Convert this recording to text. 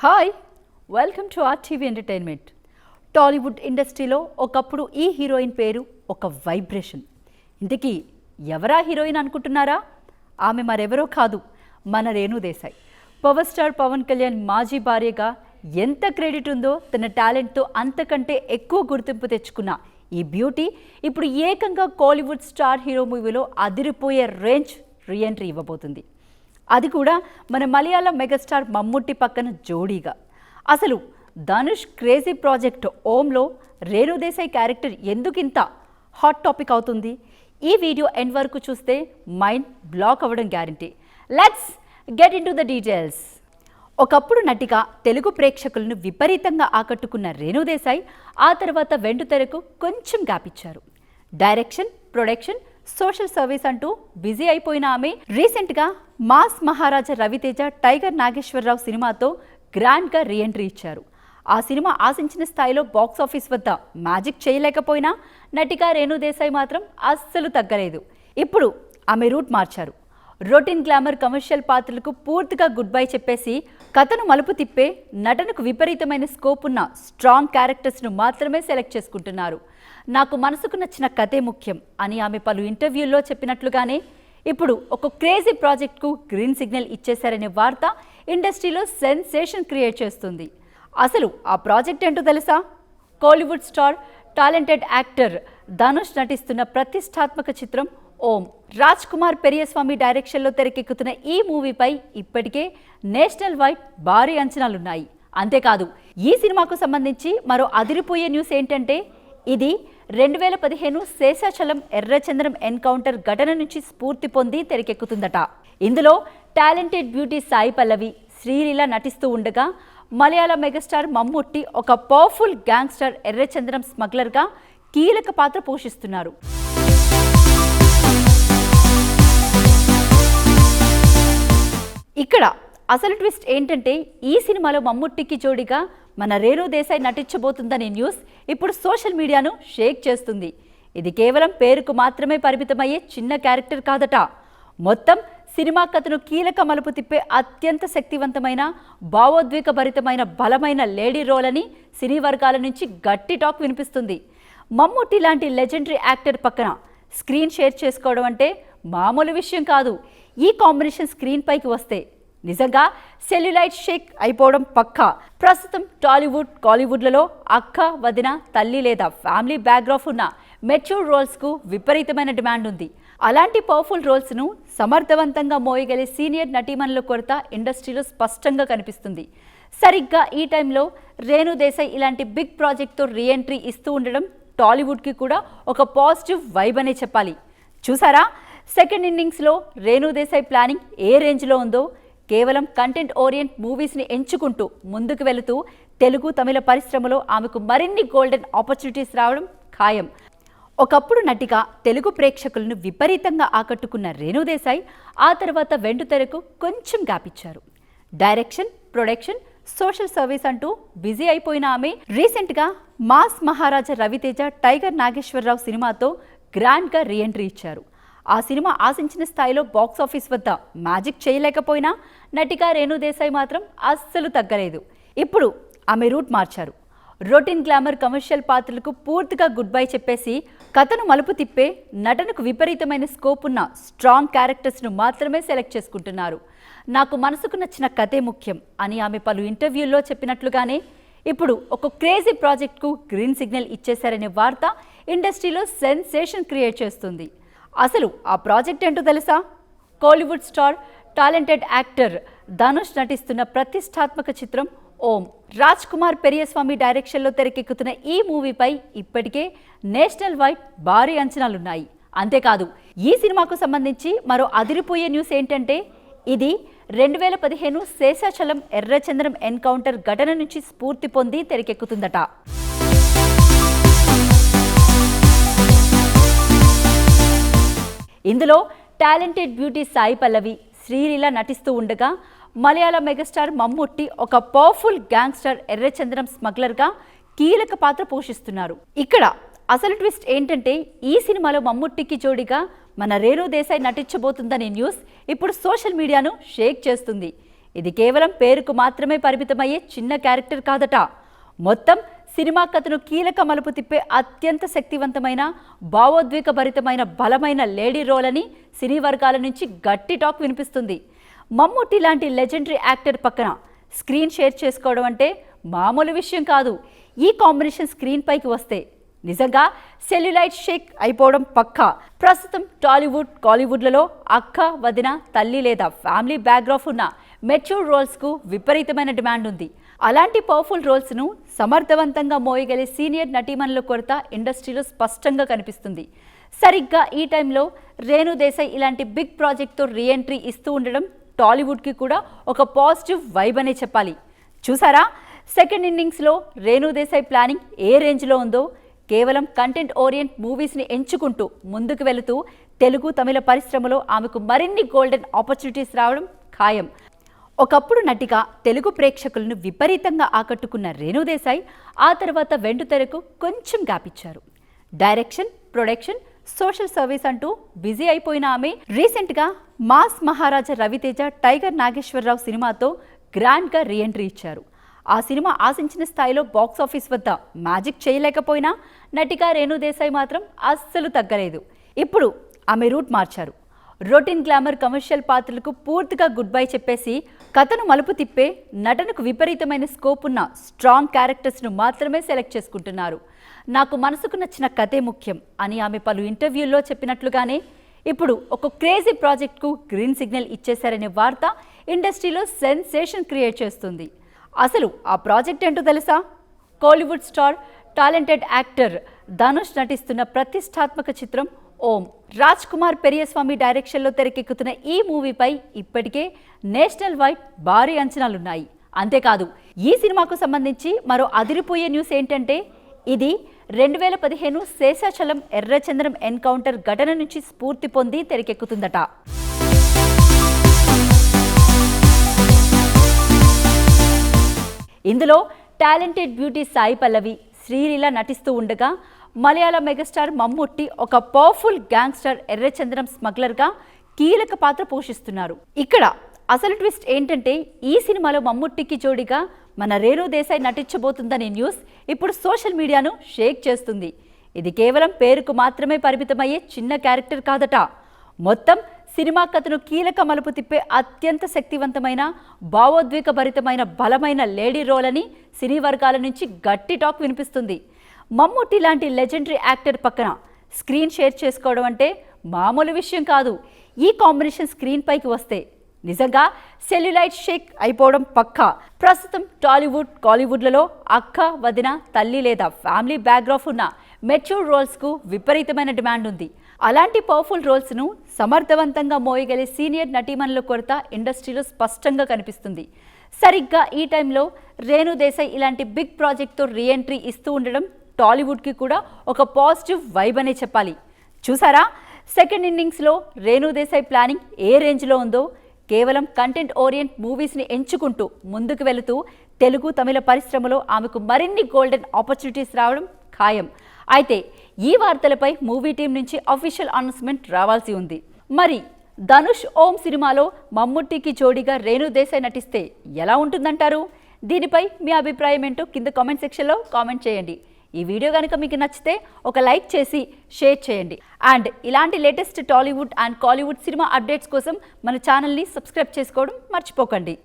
Hi welcome to RTV entertainment. Tollywood ఇండస్ట్రీలో ఒకప్పుడు ఈ హీరోయిన్ పేరు ఒక వైబ్రేషన్. ఇంతకీ ఎవరా హీరోయిన్ అనుకుంటున్నారా? ఆమె మరెవరో కాదు, మన రేణు దేశాయ్. పవర్ స్టార్ పవన్ కళ్యాణ్ మాజీ భార్యగా ఎంత క్రెడిట్ ఉందో తన టాలెంట్తో అంతకంటే ఎక్కువ గుర్తింపు తెచ్చుకున్న ఈ బ్యూటీ ఇప్పుడు ఏకంగా కోలీవుడ్ స్టార్ హీరో మూవీలో అదిరిపోయే రేంజ్ రీఎంట్రీ ఇవ్వబోతుంది. అది కూడా మన మలయాళం మెగాస్టార్ మమ్ముట్టి పక్కన జోడీగా. అసలు ధనుష్ క్రేజీ ప్రాజెక్ట్ ఓంలో రేణు దేశాయ్ క్యారెక్టర్ ఎందుకింత హాట్ టాపిక్ అవుతుంది? ఈ వీడియో ఎండ్ వరకు చూస్తే మైండ్ బ్లాక్ అవ్వడం guarantee. Let's get into the details. ఒకప్పుడు నటిగా తెలుగు ప్రేక్షకులను విపరీతంగా ఆకట్టుకున్న రేణు దేశాయ్ ఆ తర్వాత వెండితెరకు కొంచెం గ్యాప్ ఇచ్చారు. డైరెక్షన్, ప్రొడక్షన్, సోషల్ సర్వీస్ అంటూ బిజీ అయిపోయిన ఆమె రీసెంట్గా మాస్ మహారాజా రవితేజ టైగర్ నాగేశ్వరరావు సినిమాతో గ్రాండ్గా రీఎంట్రీ ఇచ్చారు. ఆ సినిమా ఆశించిన స్థాయిలో బాక్సాఫీస్ వద్ద మ్యాజిక్ చేయలేకపోయినా నటిగా రేణు దేశాయ్ మాత్రం అస్సలు తగ్గలేదు. ఇప్పుడు ఆమె రూట్ మార్చారు. రొటీన్ గ్లామర్ కమర్షియల్ పాత్రలకు పూర్తిగా గుడ్ బై చెప్పేసి కథను మలుపు తిప్పే, నటనకు విపరీతమైన స్కోప్ ఉన్న స్ట్రాంగ్ క్యారెక్టర్స్ను మాత్రమే సెలెక్ట్ చేసుకుంటున్నారు. నాకు మనసుకు నచ్చిన కథే ముఖ్యం అని ఆమె పలు ఇంటర్వ్యూల్లో చెప్పినట్లుగానే ఇప్పుడు ఒక క్రేజీ ప్రాజెక్ట్కు గ్రీన్ సిగ్నల్ ఇచ్చేశారనే వార్త ఇండస్ట్రీలో సెన్సేషన్ క్రియేట్ చేస్తుంది. అసలు ఆ ప్రాజెక్ట్ ఏంటో తెలుసా? Kollywood star, talented actor Dhanush నటిస్తున్న ప్రతిష్టాత్మక చిత్రం ఓం. రాజ్ కుమార్ పెరియస్వామి డైరెక్షన్లో తెరకెక్కుతున్న ఈ మూవీపై ఇప్పటికే నేషనల్ వైడ్ భారీ అంచనాలున్నాయి. అంతేకాదు, ఈ సినిమాకు సంబంధించి మరో అదిరిపోయే న్యూస్ ఏంటంటే ఇది 2015 శేషాచలం ఎర్రచంద్రం ఎన్కౌంటర్ ఘటన నుంచి స్ఫూర్తి పొంది తెరకెక్కుతుందట. ఇందులో టాలెంటెడ్ బ్యూటీ సాయి పల్లవి, శ్రీలీల నటిస్తూ ఉండగా మలయాళ మెగాస్టార్ మమ్ముట్టి ఒక పవర్ఫుల్ గ్యాంగ్స్టర్ ఎర్రచంద్రం స్మగ్లర్గా కీలక పాత్ర పోషిస్తున్నారు. ఇక్కడ అసలు ట్విస్ట్ ఏంటంటే ఈ సినిమాలో మమ్ముట్టికి జోడిగా మన రేణు దేశాయ్ నటించబోతుందనే న్యూస్ ఇప్పుడు సోషల్ మీడియాను షేక్ చేస్తుంది. ఇది కేవలం పేరుకు మాత్రమే పరిమితమయ్యే చిన్న క్యారెక్టర్ కాదట. మొత్తం సినిమా కథను కీలక మలుపు తిప్పే అత్యంత శక్తివంతమైన, భావోద్వేగభరితమైన, బలమైన లేడీ రోల్ అని సినీ వర్గాల నుంచి గట్టి టాక్ వినిపిస్తుంది. మమ్ముట్టి లాంటి లెజెండరీ యాక్టర్ పక్కన స్క్రీన్ షేర్ చేసుకోవడం అంటే మామూలు విషయం కాదు. ఈ కాంబినేషన్ స్క్రీన్ పైకి వస్తే నిజంగా సెల్యులైట్ షేక్ అయిపోవడం పక్కా. ప్రస్తుతం టాలీవుడ్, కాలీవుడ్లలో అక్క, వదిన, తల్లి లేదా ఫ్యామిలీ బ్యాక్గ్రౌండ్ ఉన్న మెచ్యూర్ రోల్స్కు విపరీతమైన డిమాండ్ ఉంది. అలాంటి పవర్ఫుల్ రోల్స్ను సమర్థవంతంగా మోయగలే సీనియర్ నటీమణుల కొరత ఇండస్ట్రీలో స్పష్టంగా కనిపిస్తుంది. సరిగ్గా ఈ టైంలో రేణు దేశాయ్ ఇలాంటి బిగ్ ప్రాజెక్ట్తో రీఎంట్రీ ఇస్తూ ఉండడం టాలీవుడ్కి కూడా ఒక పాజిటివ్ వైబ్ అనే చెప్పాలి. చూసారా, సెకండ్ ఇన్నింగ్స్లో రేణు దేశాయ్ ప్లానింగ్ ఏ రేంజ్లో ఉందో. కేవలం కంటెంట్ ఓరియంట్ మూవీస్ని ఎంచుకుంటూ ముందుకు వెళుతూ తెలుగు, తమిళ పరిశ్రమలో ఆమెకు మరిన్ని గోల్డెన్ ఆపర్చునిటీస్ రావడం ఖాయం. ఒకప్పుడు నటిగా తెలుగు ప్రేక్షకులను విపరీతంగా ఆకట్టుకున్న రేణు దేశాయ్ ఆ తర్వాత వెండితెరకు కొంచెం గ్యాప్ ఇచ్చారు. డైరెక్షన్, ప్రొడక్షన్, సోషల్ సర్వీస్ అంటూ బిజీ అయిపోయిన ఆమె రీసెంట్గా మాస్ మహారాజా రవితేజ టైగర్ నాగేశ్వరరావు సినిమాతో గ్రాండ్గా రీఎంట్రీ ఇచ్చారు. ఆ సినిమా ఆశించిన స్థాయిలో బాక్సాఫీస్ వద్ద మ్యాజిక్ చేయలేకపోయినా నటిగా రేణు దేశాయ్ మాత్రం అస్సలు తగ్గలేదు. ఇప్పుడు ఆమె రూట్ మార్చారు. రొటీన్ గ్లామర్ కమర్షియల్ పాత్రలకు పూర్తిగా గుడ్ బై చెప్పేసి కథను మలుపు తిప్పే, నటనకు విపరీతమైన స్కోప్ ఉన్న స్ట్రాంగ్ క్యారెక్టర్స్ను మాత్రమే సెలెక్ట్ చేసుకుంటున్నారు. నాకు మనసుకు నచ్చిన కథే ముఖ్యం అని ఆమె పలు ఇంటర్వ్యూల్లో చెప్పినట్లుగానే ఇప్పుడు ఒక క్రేజీ ప్రాజెక్ట్కు గ్రీన్ సిగ్నల్ ఇచ్చేశారనే వార్త ఇండస్ట్రీలో సెన్సేషన్ క్రియేట్ చేస్తుంది. అసలు ఆ ప్రాజెక్ట్ ఏంటో తెలుసా? Kollywood star, talented actor Dhanush నటిస్తున్న ప్రతిష్టాత్మక చిత్రం ఓం. రాజ్ కుమార్ పెరియస్వామి డైరెక్షన్లో తెరకెక్కుతున్న ఈ మూవీపై ఇప్పటికే నేషనల్ వైడ్ భారీ అంచనాలున్నాయి. అంతేకాదు, ఈ సినిమాకు సంబంధించి మరో అదిరిపోయే న్యూస్ ఏంటంటే ఇది 2015 శేషాచలం ఎర్రచంద్రం ఎన్కౌంటర్ ఘటన నుంచి స్ఫూర్తి పొంది తెరకెక్కుతుందట. ఇందులో టాలెంటెడ్ బ్యూటీ సాయి పల్లవి, శ్రీలీల నటిస్తూ ఉండగా మలయాళ మెగాస్టార్ మమ్ముట్టి ఒక పవర్ఫుల్ గ్యాంగ్స్టర్ ఎర్రచంద్రం స్మగ్లర్గా కీలక పాత్ర పోషిస్తున్నారు. ఇక్కడ అసలు ట్విస్ట్ ఏంటంటే ఈ సినిమాలో మమ్ముట్టికి జోడిగా మన రేణు దేశాయ్ నటించబోతుందనే న్యూస్ ఇప్పుడు సోషల్ మీడియాను షేక్ చేస్తుంది. ఇది కేవలం పేరుకు మాత్రమే పరిమితమయ్యే చిన్న క్యారెక్టర్ కాదట. మొత్తం సినిమా కథను కీలక మలుపు తిప్పే అత్యంత శక్తివంతమైన, భావోద్వేగభరితమైన, బలమైన లేడీ రోల్ అని సినీ వర్గాల నుంచి గట్టి టాక్ వినిపిస్తుంది. మమ్ముట్టి లాంటి లెజెండరీ యాక్టర్ పక్కన స్క్రీన్ షేర్ చేసుకోవడం అంటే మామూలు విషయం కాదు. ఈ కాంబినేషన్ స్క్రీన్ పైకి వస్తే నిజంగా సెల్యులైట్ షేక్ అయిపోవడం పక్కా. ప్రస్తుతం టాలీవుడ్, కాలీవుడ్లలో అక్క, వదిన, తల్లి లేదా ఫ్యామిలీ బ్యాక్గ్రౌండ్ ఉన్న మెచ్యూర్ రోల్స్కు విపరీతమైన డిమాండ్ ఉంది. అలాంటి పవర్ఫుల్ రోల్స్ను సమర్థవంతంగా మోయగలిగే సీనియర్ నటీమణుల కొరత ఇండస్ట్రీలో స్పష్టంగా కనిపిస్తుంది. సరిగ్గా ఈ టైంలో రేణు దేశాయ్ ఇలాంటి బిగ్ ప్రాజెక్ట్తో రీఎంట్రీ ఇస్తూ ఉండడం టాలీవుడ్కి కూడా ఒక పాజిటివ్ వైబ్ అనే చెప్పాలి. చూసారా, సెకండ్ ఇన్నింగ్స్లో రేణు దేశాయ్ ప్లానింగ్ ఏ రేంజ్లో ఉందో. కేవలం కంటెంట్ ఓరియంట్ మూవీస్ని ఎంచుకుంటూ ముందుకు వెళుతూ తెలుగు, తమిళ పరిశ్రమలో ఆమెకు మరిన్ని గోల్డెన్ ఆపర్చునిటీస్ రావడం ఖాయం. ఒకప్పుడు నటిగా తెలుగు ప్రేక్షకులను విపరీతంగా ఆకట్టుకున్న రేణు దేశాయ్ ఆ తర్వాత వెండితెరకు కొంచెం గ్యాప్ ఇచ్చారు. డైరెక్షన్, ప్రొడక్షన్, సోషల్ సర్వీస్ అంటూ బిజీ అయిపోయిన ఆమె రీసెంట్గా మాస్ మహారాజా రవితేజ, టైగర్ నాగేశ్వరరావు సినిమాతో గ్రాండ్గా రీఎంట్రీ ఇచ్చారు. ఆ సినిమా ఆశించిన స్థాయిలో బాక్సాఫీస్ వద్ద మ్యాజిక్ చేయలేకపోయినా నటిగా రేణు దేశాయ్ మాత్రం అస్సలు తగ్గలేదు. ఇప్పుడు ఆమె రూట్ మార్చారు. రొటీన్ గ్లామర్ కమర్షియల్ పాత్రలకు పూర్తిగా గుడ్ బై చెప్పేసి కథను మలుపు తిప్పే, నటనకు విపరీతమైన స్కోప్ ఉన్న స్ట్రాంగ్ క్యారెక్టర్స్ను మాత్రమే సెలెక్ట్ చేసుకుంటున్నారు. నాకు మనసుకు నచ్చిన కథే ముఖ్యం అని ఆమె పలు ఇంటర్వ్యూల్లో చెప్పినట్లుగానే ఇప్పుడు ఒక క్రేజీ ప్రాజెక్ట్కు గ్రీన్ సిగ్నల్ ఇచ్చేశారనే వార్త ఇండస్ట్రీలో సెన్సేషన్ క్రియేట్ చేస్తుంది. అసలు ఆ ప్రాజెక్ట్ ఏంటో తెలుసా? Kollywood star, talented actor Dhanush నటిస్తున్న ప్రతిష్టాత్మక చిత్రం ఓం. రాజ్ కుమార్ పెరియస్వామి డైరెక్షన్లో తెరకెక్కుతున్న ఈ మూవీపై ఇప్పటికే నేషనల్ వైడ్ భారీ అంచనాలున్నాయి. అంతేకాదు, ఈ సినిమాకు సంబంధించి మరో అదిరిపోయే న్యూస్ ఏంటంటే ఇది 2015 శేషాచలం ఎర్రచంద్రం ఎన్కౌంటర్ ఘటన నుంచి స్ఫూర్తి పొంది తెరకెక్కుతుందట. ఇందులో టాలెంటెడ్ బ్యూటీ సాయి పల్లవి, శ్రీలీల నటిస్తూ ఉండగా మలయాళ మెగాస్టార్ మమ్ముట్టి ఒక పవర్ఫుల్ గ్యాంగ్స్టర్ ఎర్రచంద్రం స్మగ్లర్గా కీలక పాత్ర పోషిస్తున్నారు. ఇక్కడ అసలు ట్విస్ట్ ఏంటంటే ఈ సినిమాలో మమ్ముట్టికి జోడిగా మన రేణు దేశాయ్ నటించబోతుందనే న్యూస్ ఇప్పుడు సోషల్ మీడియాను షేక్ చేస్తుంది. ఇది కేవలం పేరుకు మాత్రమే పరిమితమయ్యే చిన్న క్యారెక్టర్ కాదట. మొత్తం సినిమా కథను కీలక మలుపు తిప్పే అత్యంత శక్తివంతమైన, భావోద్వేగభరితమైన, బలమైన లేడీ రోల్ అని సినీ వర్గాల నుంచి గట్టి టాక్ వినిపిస్తుంది. మమ్ముట్టి లాంటి లెజెండరీ యాక్టర్ పక్కన స్క్రీన్ షేర్ చేసుకోవడం అంటే మామూలు విషయం కాదు. ఈ కాంబినేషన్ స్క్రీన్ పైకి వస్తే నిజంగా సెల్యులైట్ షేక్ అయిపోవడం పక్కా. ప్రస్తుతం టాలీవుడ్, కాలీవుడ్లలో అక్క, వదిన, తల్లి లేదా ఫ్యామిలీ బ్యాక్గ్రౌండ్ ఉన్న మెచ్యూర్ రోల్స్కు విపరీతమైన డిమాండ్ ఉంది. అలాంటి పవర్ఫుల్ రోల్స్ను సమర్థవంతంగా మోయగలిగే సీనియర్ నటీమణుల కొరత ఇండస్ట్రీలో స్పష్టంగా కనిపిస్తుంది. సరిగ్గా ఈ టైంలో రేణు దేశాయ్ ఇలాంటి బిగ్ ప్రాజెక్ట్తో రీఎంట్రీ ఇస్తూ ఉండడం టాలీవుడ్కి కూడా ఒక పాజిటివ్ వైబ్ అనే చెప్పాలి. చూసారా, సెకండ్ ఇన్నింగ్స్లో రేణు దేశాయ్ ప్లానింగ్ ఏ రేంజ్లో ఉందో. కేవలం కంటెంట్ ఓరియంట్ మూవీస్ని ఎంచుకుంటూ ముందుకు వెళుతూ తెలుగు, తమిళ పరిశ్రమలో ఆమెకు మరిన్ని గోల్డెన్ ఆపర్చునిటీస్ రావడం ఖాయం. అయితే ఈ వార్తలపై మూవీ టీం నుంచి అఫీషియల్ అనౌన్స్మెంట్ రావాల్సి ఉంది. మరి ధనుష్ ఓం సినిమాలో మమ్ముట్టికి జోడిగా రేణు దేశాయ్ నటిస్తే ఎలా ఉంటుందంటారు? దీనిపై మీ అభిప్రాయం ఏంటో కింద కామెంట్ సెక్షన్లో కామెంట్ చేయండి. ఈ వీడియో కనుక మీకు నచ్చితే ఒక లైక్ చేసి షేర్ చేయండి. అండ్ ఇలాంటి latest Tollywood and Kollywood cinema updates కోసం మన ఛానల్ని సబ్స్క్రైబ్ చేసుకోవడం మర్చిపోకండి.